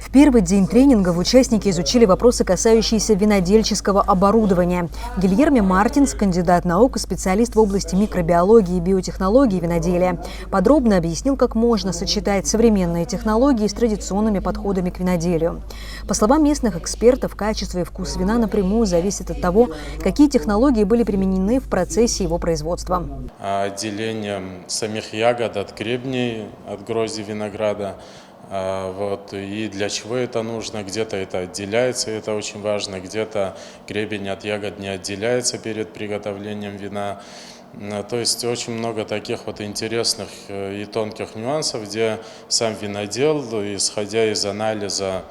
В первый день тренингов участники изучили вопросы, касающиеся винодельческого оборудования. Гильерме Мартинс, кандидат наук и специалист в области микробиологии и биотехнологии виноделия, подробно объяснил, как можно сочетать современные технологии с традиционными подходами к виноделию. По словам местных экспертов, качество и вкус вина напрямую зависит от того, какие технологии были применены в процессе его производства. Отделение самих ягод от гребней, от грозди винограда. И для чего это нужно, где-то это отделяется, это очень важно, где-то гребень от ягод не отделяется перед приготовлением вина. То есть очень много таких вот интересных и тонких нюансов, где сам винодел, исходя из анализа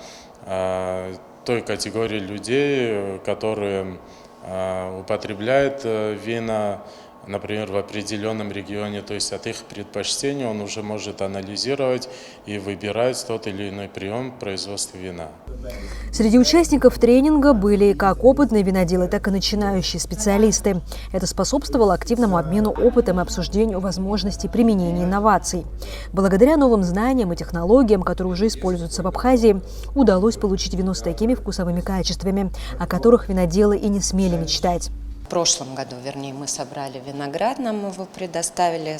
той категории людей, которые употребляют вина, например, в определенном регионе, то есть от их предпочтений он уже может анализировать и выбирать тот или иной прием производства вина. Среди участников тренинга были как опытные виноделы, так и начинающие специалисты. Это способствовало активному обмену опытом и обсуждению возможностей применения инноваций. Благодаря новым знаниям и технологиям, которые уже используются в Абхазии, удалось получить вино с такими вкусовыми качествами, о которых виноделы и не смели мечтать. В прошлом году, вернее, мы собрали виноград, нам его предоставили,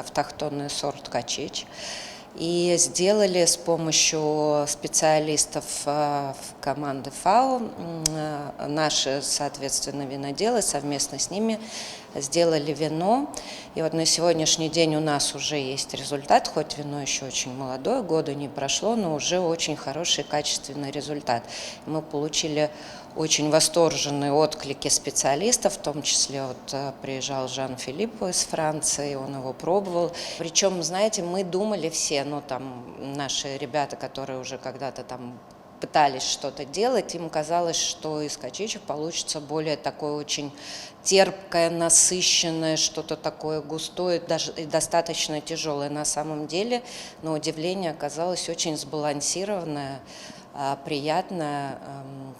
автохтонный сорт Качеч, и сделали с помощью специалистов команды ФАО, наши, соответственно, виноделы совместно с ними сделали вино. И вот на сегодняшний день у нас уже есть результат, хоть вино еще очень молодое, года не прошло, но уже очень хороший, качественный результат. Мы получили очень восторженные отклики специалистов, в том числе приезжал Жан-Филипп из Франции, он его пробовал. Причем, знаете, мы думали все, наши ребята, которые уже когда-то пытались что-то делать, им казалось, что из Качеча получится более такое очень терпкое, насыщенное, что-то такое густое, даже и достаточно тяжелое. На самом деле, на удивление, оказалось очень сбалансированное, приятное,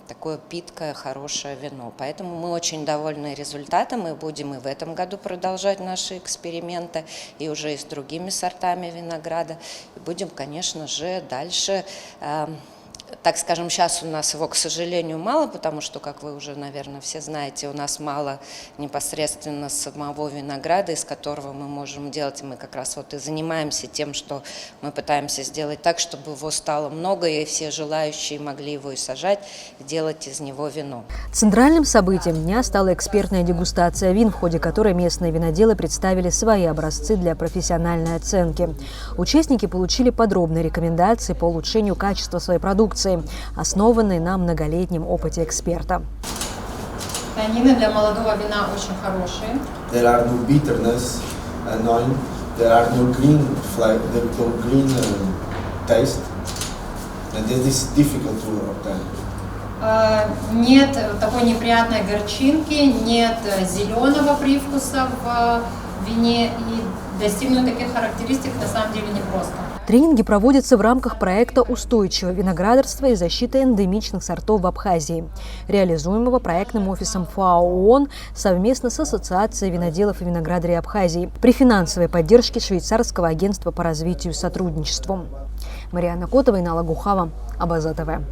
такое питкое, хорошее вино. Поэтому мы очень довольны результатом, мы будем и в этом году продолжать наши эксперименты, и уже и с другими сортами винограда. И будем, конечно же, дальше, так скажем, сейчас у нас его, к сожалению, мало, потому что, как вы уже, наверное, все знаете, у нас мало непосредственно самого винограда, из которого мы можем делать. Мы как раз и занимаемся тем, что мы пытаемся сделать так, чтобы его стало много, и все желающие могли его и сажать, и делать из него вино. Центральным событием дня стала экспертная дегустация вин, в ходе которой местные виноделы представили свои образцы для профессиональной оценки. Участники получили подробные рекомендации по улучшению качества своей продукции, основанные на многолетнем опыте эксперта. Танины для молодого вина очень хорошие. There are no bitterness, there are no green taste, and it is difficult to obtain. Нет такой неприятной горчинки, нет зеленого привкуса в вине, и достигнуть таких характеристик на самом деле непросто. Тренинги проводятся в рамках проекта «Устойчивое виноградарство и защита эндемичных сортов в Абхазии», реализуемого проектным офисом ФАО ООН совместно с Ассоциацией виноделов и виноградарей Абхазии при финансовой поддержке Швейцарского агентства по развитию и сотрудничеству. Марианна Котова и Нала Гухава, Абаза ТВ.